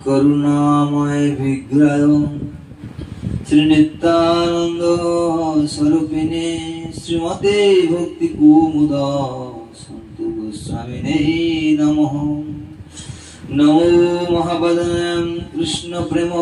करुणामय विग्रह श्री नित्यानंद स्वरूपिणे श्रीमते भक्ति कुमुद संत गोस्वामिने नमः। नमो महावदनं कृष्ण प्रेम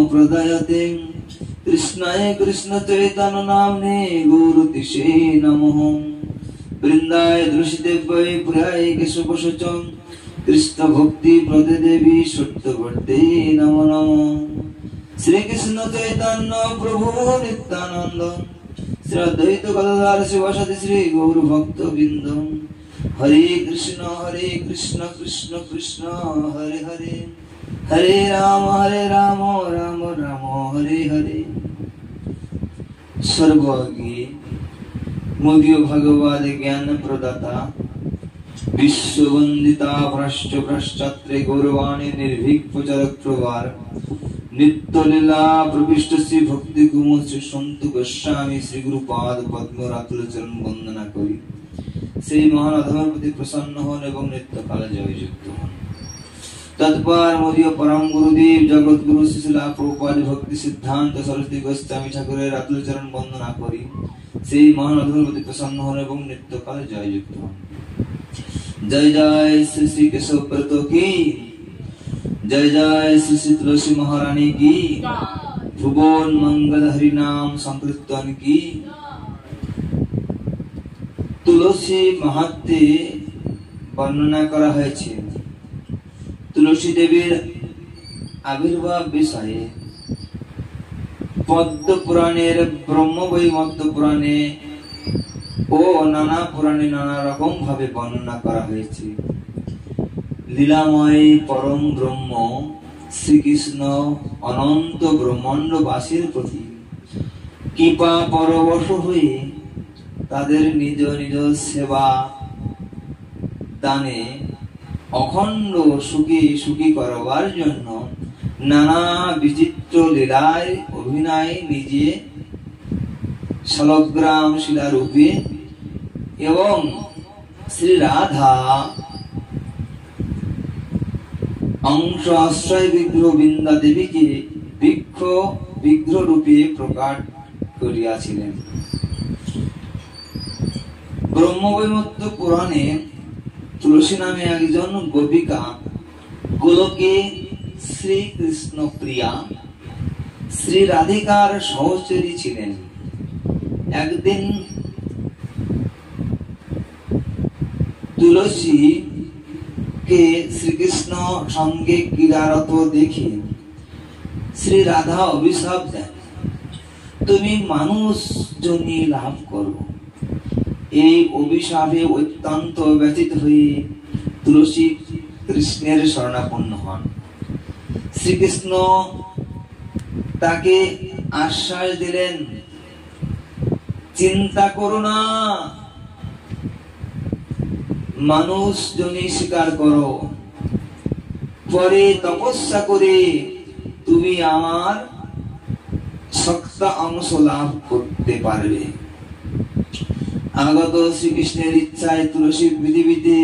प्रदायते कृष्णाय कृष्ण चैतन्य नामने गुरुतिशे नमः। वृंदाय दृशिदेव्यै प्रियाय केशवशोचं कृष्ण भक्ति प्रदे देवी सत्यवर्ते नमो नमः। श्री कृष्ण चैतन्य प्रभु नित्यानंद श्री अद्वैत गदाधर शिवासादि श्री गौर भक्त वृंद। हरे कृष्ण कृष्ण कृष्ण हरे हरे, हरे राम राम राम हरे हरे। सर्वज्ञ मोदी भगवद ज्ञान प्रदाता विश्ववंदिता भ्रष्ट भ्रष्टात्रे गौरवाणी निर्भीक प्रचारक प्रवार नित्य लीला प्रविष्ट श्री भक्ति कुमार श्री संत गोस्वामी श्री गुरुपाद पद्म रातुल चरण वंदना करी श्री महान अधम प्रति प्रसन्न होन एवं नित्य काल जययुक्त होन। तत्पर मोदीय परम गुरुदेव जगत गुरु श्रीला प्रभुपाद भक्ति सिद्धांत सरस्वती गोस्वामी ठाकुर रातुल चरण वंदना करी श्री महान अधम प्रति प्रसन्न होन एवं नित्य काल जययुक्त होन। जय जय श्री श्री केशव व्रत की, जय जय श्री श्री तुलसी महारानी की, भुवन मंगल हरि नाम संकीर्तन की। तुलसी महात्म्य বর্ণনা করা হয়েছে। তুলসী দেবীর আবির্ভাব বিষয়ে পদ্ম পুরাণের ব্রহ্মবৈবর্ত পুরাণে ও নানা পুরাণে নানা রকম ভাবে বর্ণনা করা হয়েছে। লীলাময় পরম ব্রহ্ম শ্রীকৃষ্ণ অনন্ত ব্রহ্মাণ্ডবাসীর প্রতি কৃপা পরবশ হয়ে তাদের নিজ নিজ সেবা দানে অখণ্ড সুখী সুখী করবার জন্য নানা বিচিত্র লীলায় অভিনয় নিজে শালগ্রাম শিলা রূপে এবং শ্রী রাধা অংশ আশ্রয় বিগ্রহ বৃন্দা দেবীকে বিগ্রহ রূপে প্রকাশ করিয়াছিলেন। ব্রহ্মবৈবর্ত পুরাণে তুলসী নামে একজন গোপিকা গোলকে শ্রীকৃষ্ণ প্রিয়া শ্রী রাধিকার সহচরী ছিলেন। একদিন তুলসী কে শ্রীকৃষ্ণ সঙ্গে ক্রীড়ারত দেখে শ্রী রাধা অভিশাপ দেন, তুমি মানুষ জনি লাভ করো। এই অভিশাপে অত্যন্ত ব্যথিত হয়ে তুলসী কৃষ্ণের শরণাপন্ন হন। শ্রীকৃষ্ণ তাকে আশ্বাস দিলেন, চিন্তা করো না, মানুষ জনি স্বীকার করো, পরে তপস্যা করে তুমি আমার শক্ত অংশ লাভ করতে পারবে। আগত শ্রীকৃষ্ণের ইচ্ছায় তুলসী পৃথিবীতে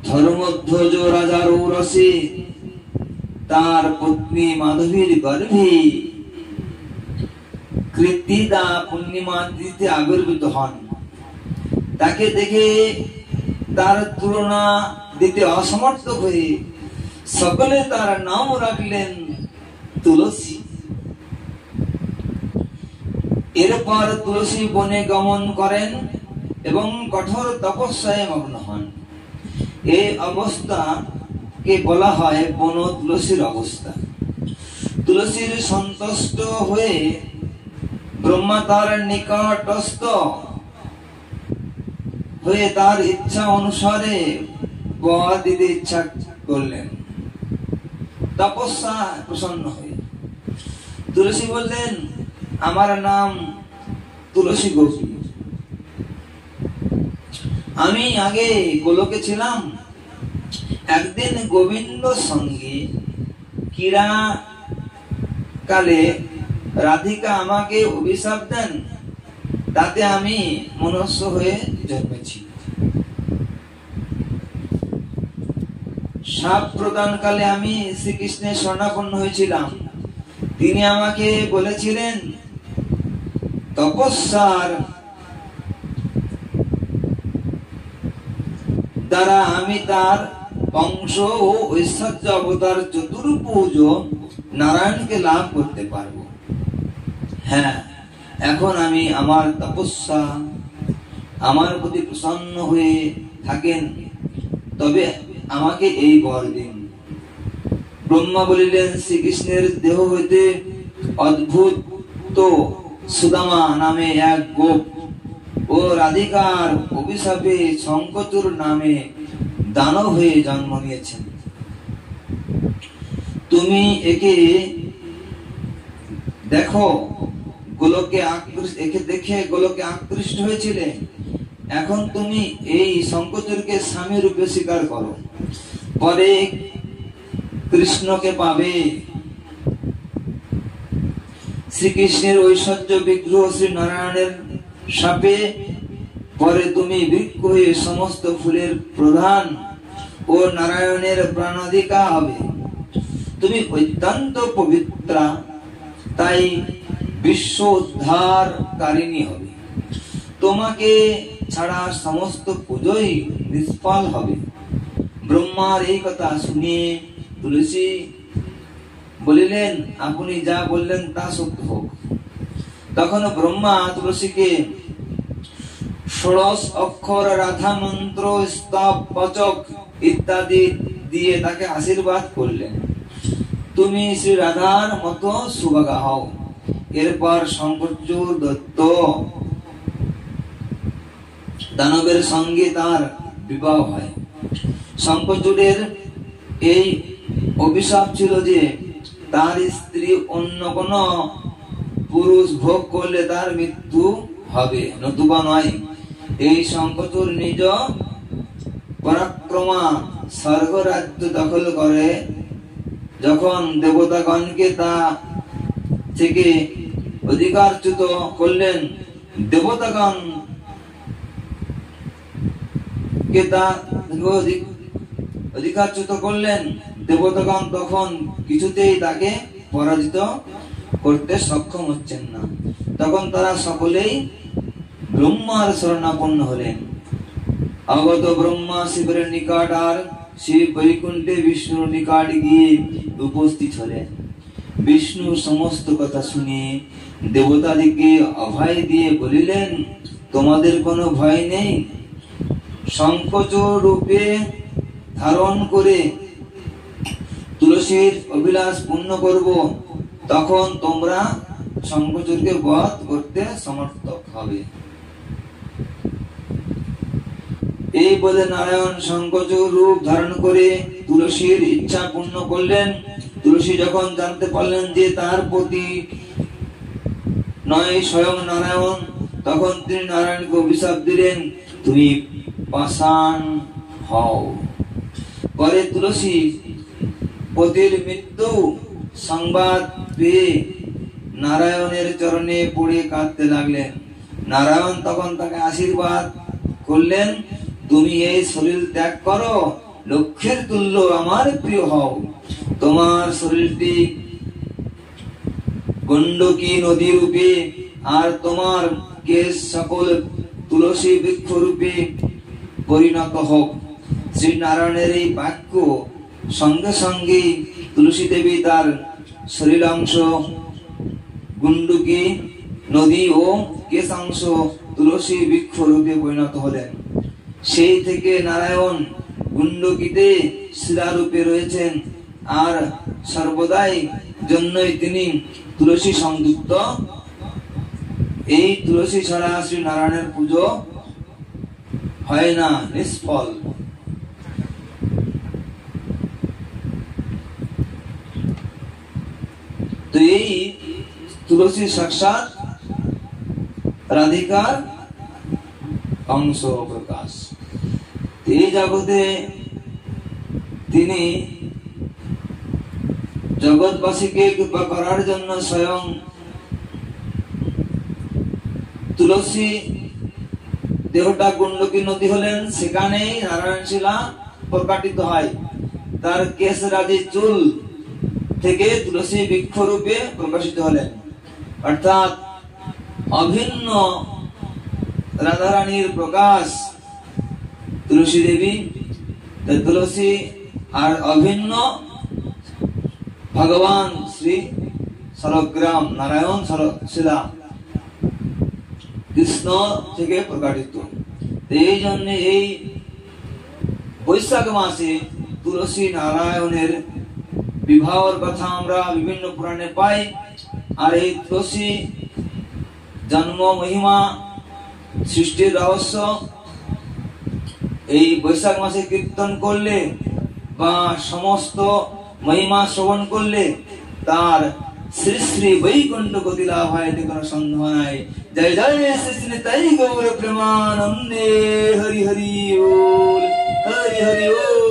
ধর্মধ্বজ রাজার ঔরসে তার পত্নী মাধবীর গর্ভে কৃত্তিদা পূর্ণিমা তিথিতে আবির্ভূত হন। তাকে দেখে তার তুলনা দিতে অসমর্থ হয়ে সকলে তার নাম রাখলেন তুলসী। এরপর তুলসী বনে গমন করেন এবং কঠোর তপস্যায় মগ্ন হন। এই অবস্থাকে বলা হয় বন তুলসীর অবস্থা। তুলসীর সন্তুষ্ট হয়ে ব্রহ্মা তার নিকটস্থ হয়ে তার ইচ্ছা অনুসারে বর দিতে ইচ্ছা করলেন। তপস্যা প্রসন্ন হয়ে তুলসী বললেন, আমার নাম তুলসী গোপী, আমি আগে গোলকে ছিলাম। একদিন গোবিন্দ সঙ্গে ক্রীড়া কালে রাধিকা আমাকে অভিশাপ দেন, তাতে আমি মনুষ্য হয়ে জন্মেছি। শাপ প্রদানকালে আমি শ্রীকৃষ্ণের শরণাপন্ন হয়েছিলাম। তিনি আমাকে বলেছিলেন তপস্যার দ্বারা আমি তার বংশ ও ঐশ্বর্য অবতার চতুর্ভুজ নারায়ণকে লাভ করতে পারবো। হ্যাঁ, এখন আমি আমার তপস্যা আমার প্রতি প্রসন্ন হয়ে থাকেন, তবে আমাকে এই বর দিন। ব্রহ্মা বলিলেন, শ্রীকৃষ্ণের দেহ হইতে অদ্ভুত সুদামা নামে এক গোপ ও রাধিকার অভিশাপে শঙ্কচূড় নামে দানব হয়ে জন্ম নিয়েছেন। তুমি একে দেখো, একে দেখে গোলকে আকৃষ্ট হয়েছিলে। এখন তুমি এই শঙ্কচূড়কে স্বামী রূপে স্বীকার করো, পরে কৃষ্ণকে পাবে। শ্রীকৃষ্ণের ঐশ্বর্য বিগ্রহ শ্রী নারায়ণের শাপে পরে তুমি বৃক্ষ হয়ে সমস্ত ফুলের প্রধান ও নারায়ণের প্রাণাধিকা হবে। তুমি অত্যন্ত পবিত্রা, তাই বিশ্ব উদ্ধারকারিণী হবে। তোমাকে ছাড়া সমস্ত পূজোই নিষ্ফল হবে। ব্রহ্মার এই কথা শুনে তুলসী বলিলেন, আপনি যা বললেন তা সত্য হোক। তখন ব্রহ্মা তুলসীকে ষোড়শ অক্ষর রাধা মন্ত্র স্তব পচক ইত্যাদি দিয়ে তাকে আশীর্বাদ করলেন, তুমি শ্রী রাধার মতো সুভাগা হও। এরপর শঙ্করচূড় দত্ত দানবের সঙ্গে তার বিবাহ হয়। শঙ্করচূড়ের এই অভিশাপ ছিল যে তার স্ত্রী অন্য কোন পুরুষ ভোগ করলে তার মৃত্যু হবে, নতুবা নয়। এই শঙ্করচূড় নিজ পরাক্রমা স্বর্গ রাজ্য দখল করে যখন দেবতাগণকে তা থেকে অধিকারচ্যুত করলেন, দেবতাগণ কে তা অধিকারচ্যুত করলেন, দেবতাগণ তখন কিছুতেই তাকে পরাজিত করতে সক্ষম হচ্ছেন না। তখন তারা সকলেই ব্রহ্মার শরণাপন্ন হলেন। আগত ব্রহ্মা শিবের নিকট আর শিব বৈকুণ্ঠে বিষ্ণুর নিকট গিয়ে উপস্থিত হলেন। বিষ্ণু সমস্ত কথা শুনে দেবতাদিকে অভয় দিয়ে বলিলেন, তোমাদের কোনো ভয় নেই। শঙ্কচূড় রূপে ধারণ করে তুলসীর অভিলাষ পূর্ণ করব, তখন তোমরা শঙ্কচূড়কে বধ করতে সমর্থক হবে। এই বলে নারায়ণ শঙ্কচূড় রূপ ধারণ করে তুলসীর ইচ্ছা পূর্ণ করলেন। তুলসী যখন জানতে পারলেন যে তার প্রতি নয় স্বয়ং নারায়ণ, তখন তিনি নারায়ণকে অভিশাপ দিলেন, তুমি পাষাণ হও। পরে তুলসী পতির মৃত্যু সংবাদ পেয়ে নারায়ণের চরণে পড়ে কাঁদতে লাগলেন। নারায়ণ তখন তাকে আশীর্বাদ করলেন, তুমি এই শরীর ত্যাগ করো, লক্ষ্যের তুল্য আমার প্রিয় হও। তোমার শরীরটি গণ্ডকী নদী রূপে আর তোমার কেশ সকল তুলসী বৃক্ষ রূপে পরিণত হোক। শ্রী নারায়ণের এই বাক্য সঙ্গে সঙ্গে তুলসী দেবী তার শরীরাংশ গণ্ডকী নদী ও কেশাংশ তুলসী বৃক্ষ রূপে পরিণত হলেন। সেই থেকে নারায়ণ গণ্ডকীতে শিলারূপে রয়েছেন, আর সর্বদাই জন্যই তিনি তুলসী সংযুক্ত। এই তুলসী ছাড়া শ্রী নারায়ণের পুজো হয় না, নিষ্ফল। তো এই তুলসী সাক্ষাৎ রাধিকার অংশ প্রকাশ। এই জগতে তিনি জগৎবাসীকে কৃপা করার জন্য স্বয়ং তুলসী দেহটা গণ্ডকী নদী হলেন, সেখানেই নারায়ণ শিলা প্রকাটিত হয়। তার কেশরাজি চুল থেকে তুলসী বৃক্ষ রূপে প্রকাশিত হলেন, অর্থাৎ অভিন্ন রাধারানীর প্রকাশ তুলসী দেবী, তুলসী আর অভিন্ন ভগবান শ্রী শালগ্রাম নারায়ণ শিলা কৃষ্ণ থেকে প্রকাশিত। এই জন্য এই বৈশাখ মাসে তুলসী নারায়ণের বিবাহের কথা আমরা বিভিন্ন পুরাণে পাই। আর এই তুলসী জন্ম মহিমা সৃষ্টির রহস্য এই বৈশাখ মাসে কীর্তন করলে বা সমস্ত মহিমা শ্রবণ করলে তার শ্রী শ্রী বৈকুণ্ঠ গতি লাভ হয়, এতে কোনো সন্দেহ নাই। জয় জয় শ্রী শ্রী তাই গৌর প্রেমানন্দে। হরি হরি ওল, হরি হরি ওল।